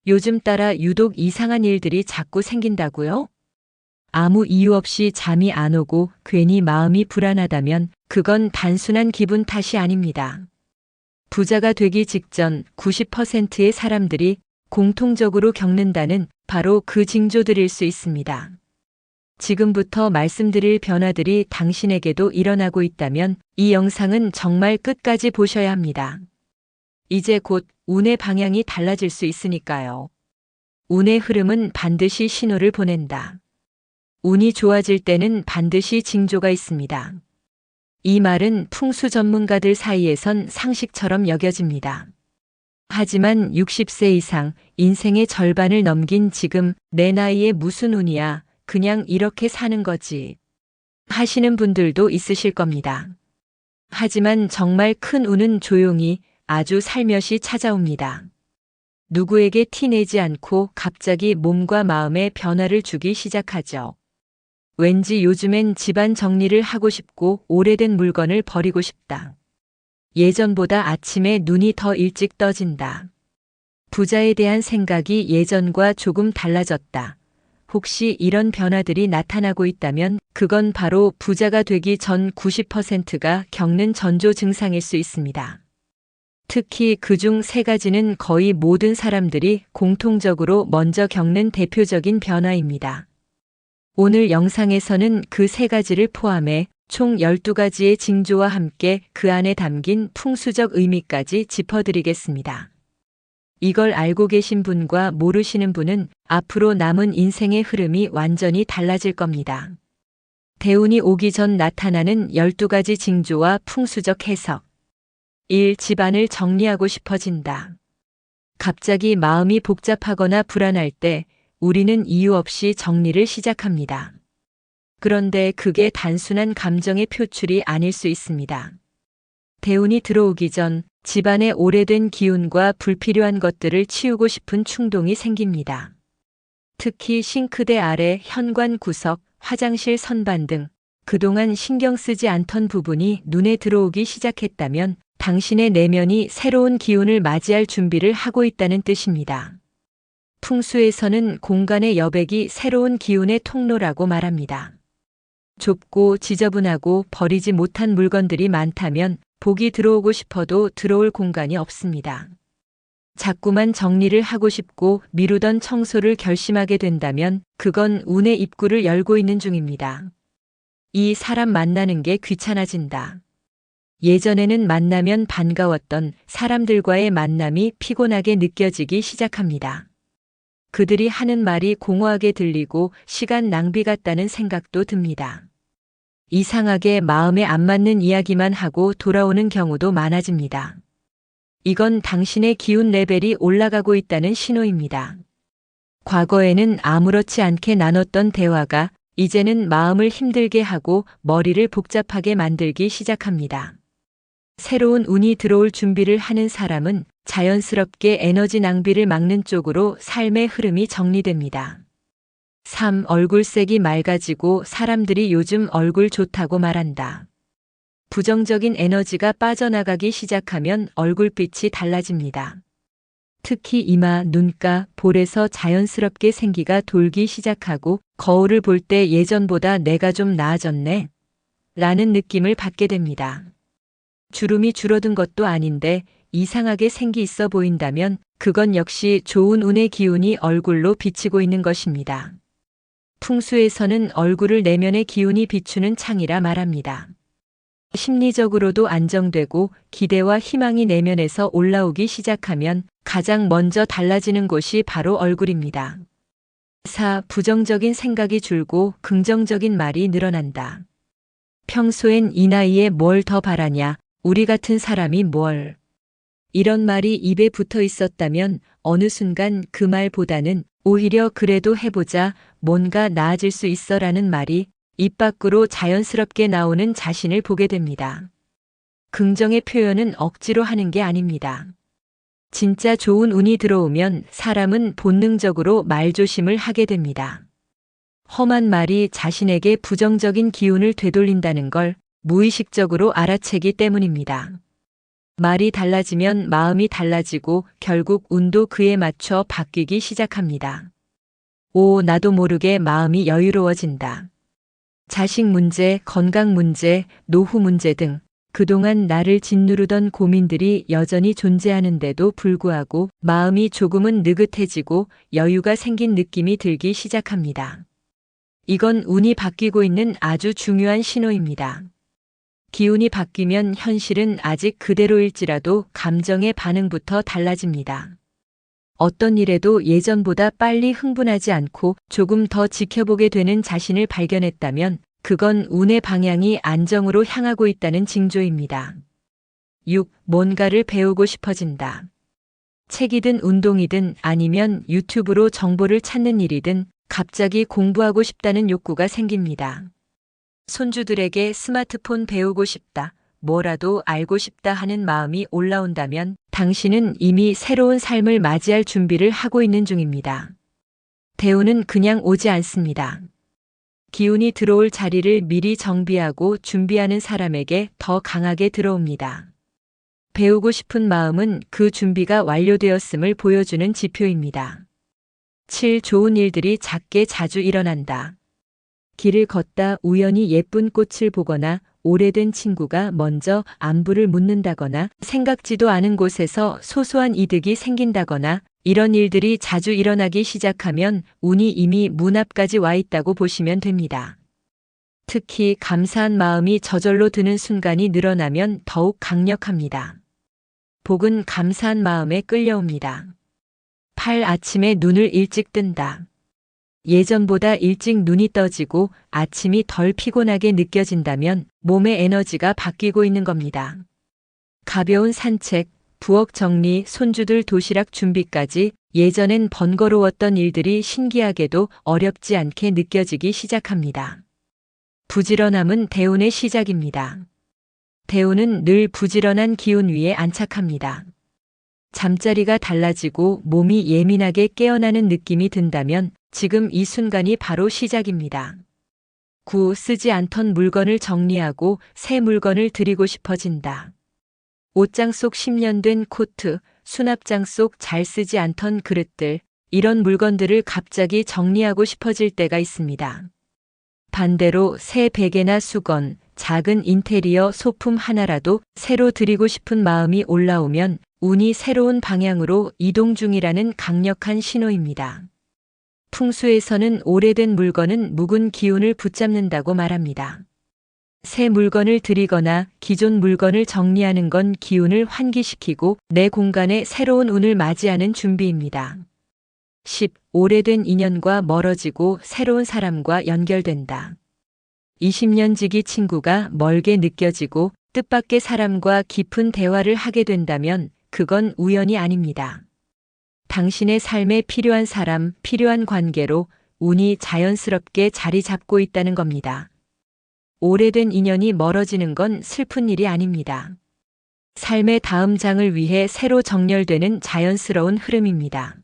요즘 따라 유독 이상한 일들이 자꾸 생긴다고요? 아무 이유 없이 잠이 안 오고 괜히 마음이 불안하다면 그건 단순한 기분 탓이 아닙니다. 부자가 되기 직전 90%의 사람들이 공통적으로 겪는다는 바로 그 징조들일 수 있습니다. 지금부터 말씀드릴 변화들이 당신에게도 일어나고 있다면 이 영상은 정말 끝까지 보셔야 합니다. 이제 곧 운의 방향이 달라질 수 있으니까요. 운의 흐름은 반드시 신호를 보낸다. 운이 좋아질 때는 반드시 징조가 있습니다. 이 말은 풍수 전문가들 사이에선 상식처럼 여겨집니다. 하지만 60세 이상 인생의 절반을 넘긴 지금 내 나이에 무슨 운이야, 그냥 이렇게 사는 거지 하시는 분들도 있으실 겁니다. 하지만 정말 큰 운은 조용히 아주 살며시 찾아옵니다. 누구에게 티내지 않고 갑자기 몸과 마음에 변화를 주기 시작하죠. 왠지 요즘엔 집안 정리를 하고 싶고 오래된 물건을 버리고 싶다. 예전보다 아침에 눈이 더 일찍 떠진다. 부자에 대한 생각이 예전과 조금 달라졌다. 혹시 이런 변화들이 나타나고 있다면 그건 바로 부자가 되기 전 90%가 겪는 전조 증상일 수 있습니다. 특히 그중 3가지는 거의 모든 사람들이 공통적으로 먼저 겪는 대표적인 변화입니다. 오늘 영상에서는 그 3가지를 포함해 총 12가지의 징조와 함께 그 안에 담긴 풍수적 의미까지 짚어드리겠습니다. 이걸 알고 계신 분과 모르시는 분은 앞으로 남은 인생의 흐름이 완전히 달라질 겁니다. 대운이 오기 전 나타나는 12가지 징조와 풍수적 해석. 1. 집안을 정리하고 싶어진다. 갑자기 마음이 복잡하거나 불안할 때 우리는 이유 없이 정리를 시작합니다. 그런데 그게 단순한 감정의 표출이 아닐 수 있습니다. 대운이 들어오기 전 집안의 오래된 기운과 불필요한 것들을 치우고 싶은 충동이 생깁니다. 특히 싱크대 아래 현관 구석, 화장실 선반 등 그동안 신경 쓰지 않던 부분이 눈에 들어오기 시작했다면 당신의 내면이 새로운 기운을 맞이할 준비를 하고 있다는 뜻입니다. 풍수에서는 공간의 여백이 새로운 기운의 통로라고 말합니다. 좁고 지저분하고 버리지 못한 물건들이 많다면 복이 들어오고 싶어도 들어올 공간이 없습니다. 자꾸만 정리를 하고 싶고 미루던 청소를 결심하게 된다면 그건 운의 입구를 열고 있는 중입니다. 이 사람 만나는 게 귀찮아진다. 예전에는 만나면 반가웠던 사람들과의 만남이 피곤하게 느껴지기 시작합니다. 그들이 하는 말이 공허하게 들리고 시간 낭비 같다는 생각도 듭니다. 이상하게 마음에 안 맞는 이야기만 하고 돌아오는 경우도 많아집니다. 이건 당신의 기운 레벨이 올라가고 있다는 신호입니다. 과거에는 아무렇지 않게 나눴던 대화가 이제는 마음을 힘들게 하고 머리를 복잡하게 만들기 시작합니다. 새로운 운이 들어올 준비를 하는 사람은 자연스럽게 에너지 낭비를 막는 쪽으로 삶의 흐름이 정리됩니다. 3. 얼굴색이 맑아지고 사람들이 요즘 얼굴 좋다고 말한다. 부정적인 에너지가 빠져나가기 시작하면 얼굴빛이 달라집니다. 특히 이마, 눈가, 볼에서 자연스럽게 생기가 돌기 시작하고 거울을 볼 때 예전보다 내가 좀 나아졌네 라는 느낌을 받게 됩니다. 주름이 줄어든 것도 아닌데 이상하게 생기 있어 보인다면 그건 역시 좋은 운의 기운이 얼굴로 비치고 있는 것입니다. 풍수에서는 얼굴을 내면의 기운이 비추는 창이라 말합니다. 심리적으로도 안정되고 기대와 희망이 내면에서 올라오기 시작하면 가장 먼저 달라지는 곳이 바로 얼굴입니다. 4. 부정적인 생각이 줄고 긍정적인 말이 늘어난다. 평소엔 이 나이에 뭘 더 바라냐, 우리 같은 사람이 뭘. 이런 말이 입에 붙어 있었다면 어느 순간 그 말보다는 오히려 그래도 해보자, 뭔가 나아질 수 있어라는 말이 입 밖으로 자연스럽게 나오는 자신을 보게 됩니다. 긍정의 표현은 억지로 하는 게 아닙니다. 진짜 좋은 운이 들어오면 사람은 본능적으로 말조심을 하게 됩니다. 험한 말이 자신에게 부정적인 기운을 되돌린다는 걸 무의식적으로 알아채기 때문입니다. 말이 달라지면 마음이 달라지고 결국 운도 그에 맞춰 바뀌기 시작합니다. 나도 모르게 마음이 여유로워진다. 자식 문제, 건강 문제, 노후 문제 등 그동안 나를 짓누르던 고민들이 여전히 존재하는데도 불구하고 마음이 조금은 느긋해지고 여유가 생긴 느낌이 들기 시작합니다. 이건 운이 바뀌고 있는 아주 중요한 신호입니다. 기운이 바뀌면 현실은 아직 그대로일지라도 감정의 반응부터 달라집니다. 어떤 일에도 예전보다 빨리 흥분하지 않고 조금 더 지켜보게 되는 자신을 발견했다면 그건 운의 방향이 안정으로 향하고 있다는 징조입니다. 6. 뭔가를 배우고 싶어진다. 책이든 운동이든 아니면 유튜브로 정보를 찾는 일이든 갑자기 공부하고 싶다는 욕구가 생깁니다. 손주들에게 스마트폰 배우고 싶다, 뭐라도 알고 싶다 하는 마음이 올라온다면 당신은 이미 새로운 삶을 맞이할 준비를 하고 있는 중입니다. 대운은 그냥 오지 않습니다. 기운이 들어올 자리를 미리 정비하고 준비하는 사람에게 더 강하게 들어옵니다. 배우고 싶은 마음은 그 준비가 완료되었음을 보여주는 지표입니다. 7. 좋은 일들이 작게 자주 일어난다. 길을 걷다 우연히 예쁜 꽃을 보거나 오래된 친구가 먼저 안부를 묻는다거나 생각지도 않은 곳에서 소소한 이득이 생긴다거나 이런 일들이 자주 일어나기 시작하면 운이 이미 문 앞까지 와 있다고 보시면 됩니다. 특히 감사한 마음이 저절로 드는 순간이 늘어나면 더욱 강력합니다. 복은 감사한 마음에 끌려옵니다. 8. 아침에 눈을 일찍 뜬다. 예전보다 일찍 눈이 떠지고 아침이 덜 피곤하게 느껴진다면 몸의 에너지가 바뀌고 있는 겁니다. 가벼운 산책, 부엌 정리, 손주들 도시락 준비까지 예전엔 번거로웠던 일들이 신기하게도 어렵지 않게 느껴지기 시작합니다. 부지런함은 대운의 시작입니다. 대운은 늘 부지런한 기운 위에 안착합니다. 잠자리가 달라지고 몸이 예민하게 깨어나는 느낌이 든다면 지금 이 순간이 바로 시작입니다. 9. 쓰지 않던 물건을 정리하고 새 물건을 드리고 싶어진다. 옷장 속 10년 된 코트, 수납장 속 잘 쓰지 않던 그릇들, 이런 물건들을 갑자기 정리하고 싶어질 때가 있습니다. 반대로 새 베개나 수건, 작은 인테리어 소품 하나라도 새로 드리고 싶은 마음이 올라오면 운이 새로운 방향으로 이동 중이라는 강력한 신호입니다. 풍수에서는 오래된 물건은 묵은 기운을 붙잡는다고 말합니다. 새 물건을 드리거나 기존 물건을 정리하는 건 기운을 환기시키고 내 공간에 새로운 운을 맞이하는 준비입니다. 10. 오래된 인연과 멀어지고 새로운 사람과 연결된다. 20년 지기 친구가 멀게 느껴지고 뜻밖의 사람과 깊은 대화를 하게 된다면 그건 우연이 아닙니다. 당신의 삶에 필요한 사람, 필요한 관계로 운이 자연스럽게 자리 잡고 있다는 겁니다. 오래된 인연이 멀어지는 건 슬픈 일이 아닙니다. 삶의 다음 장을 위해 새로 정렬되는 자연스러운 흐름입니다.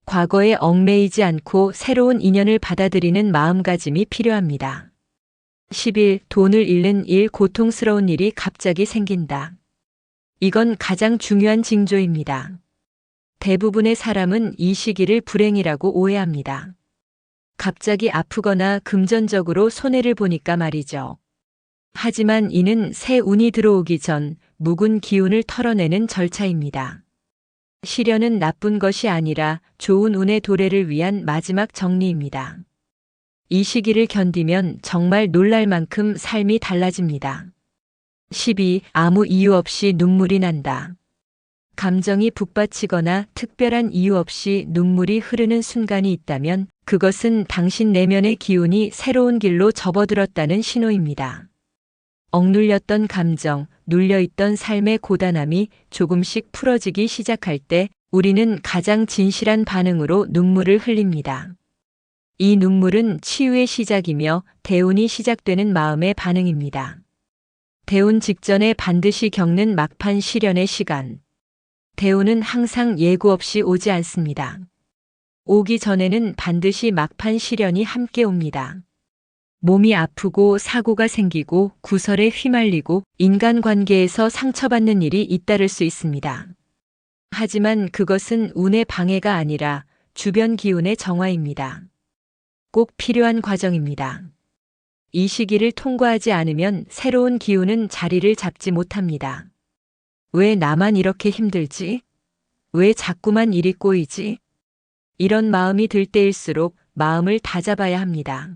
과거에 얽매이지 않고 새로운 인연을 받아들이는 마음가짐이 필요합니다. 11. 돈을 잃는 일, 고통스러운 일이 갑자기 생긴다. 이건 가장 중요한 징조입니다. 대부분의 사람은 이 시기를 불행이라고 오해합니다. 갑자기 아프거나 금전적으로 손해를 보니까 말이죠. 하지만 이는 새 운이 들어오기 전 묵은 기운을 털어내는 절차입니다. 시련은 나쁜 것이 아니라 좋은 운의 도래를 위한 마지막 정리입니다. 이 시기를 견디면 정말 놀랄 만큼 삶이 달라집니다. 12. 아무 이유 없이 눈물이 난다. 감정이 북받치거나 특별한 이유 없이 눈물이 흐르는 순간이 있다면 그것은 당신 내면의 기운이 새로운 길로 접어들었다는 신호입니다. 억눌렸던 감정, 눌려있던 삶의 고단함이 조금씩 풀어지기 시작할 때 우리는 가장 진실한 반응으로 눈물을 흘립니다. 이 눈물은 치유의 시작이며 대운이 시작되는 마음의 반응입니다. 대운 직전에 반드시 겪는 막판 시련의 시간. 대운은 항상 예고 없이 오지 않습니다. 오기 전에는 반드시 막판 시련이 함께 옵니다. 몸이 아프고 사고가 생기고 구설에 휘말리고 인간관계에서 상처받는 일이 잇따를 수 있습니다. 하지만 그것은 운의 방해가 아니라 주변 기운의 정화입니다. 꼭 필요한 과정입니다. 이 시기를 통과하지 않으면 새로운 기운은 자리를 잡지 못합니다. 왜 나만 이렇게 힘들지? 왜 자꾸만 일이 꼬이지? 이런 마음이 들 때일수록 마음을 다잡아야 합니다.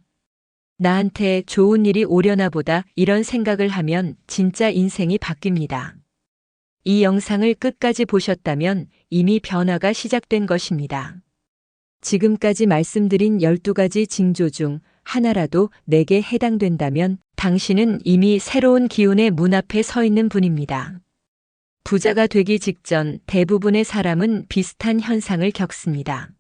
나한테 좋은 일이 오려나 보다 이런 생각을 하면 진짜 인생이 바뀝니다. 이 영상을 끝까지 보셨다면 이미 변화가 시작된 것입니다. 지금까지 말씀드린 12가지 징조 중 하나라도 내게 해당된다면 당신은 이미 새로운 기운의 문 앞에 서 있는 분입니다. 부자가 되기 직전 대부분의 사람은 비슷한 현상을 겪습니다.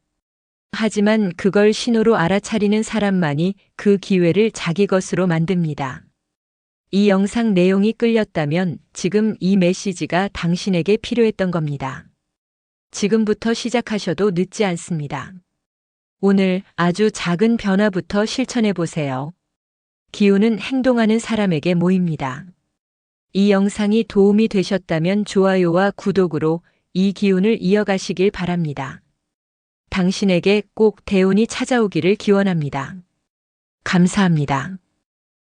하지만 그걸 신호로 알아차리는 사람만이 그 기회를 자기 것으로 만듭니다. 이 영상 내용이 끌렸다면 지금 이 메시지가 당신에게 필요했던 겁니다. 지금부터 시작하셔도 늦지 않습니다. 오늘 아주 작은 변화부터 실천해 보세요. 기운은 행동하는 사람에게 모입니다. 이 영상이 도움이 되셨다면 좋아요와 구독으로 이 기운을 이어가시길 바랍니다. 당신에게 꼭 대운이 찾아오기를 기원합니다. 감사합니다.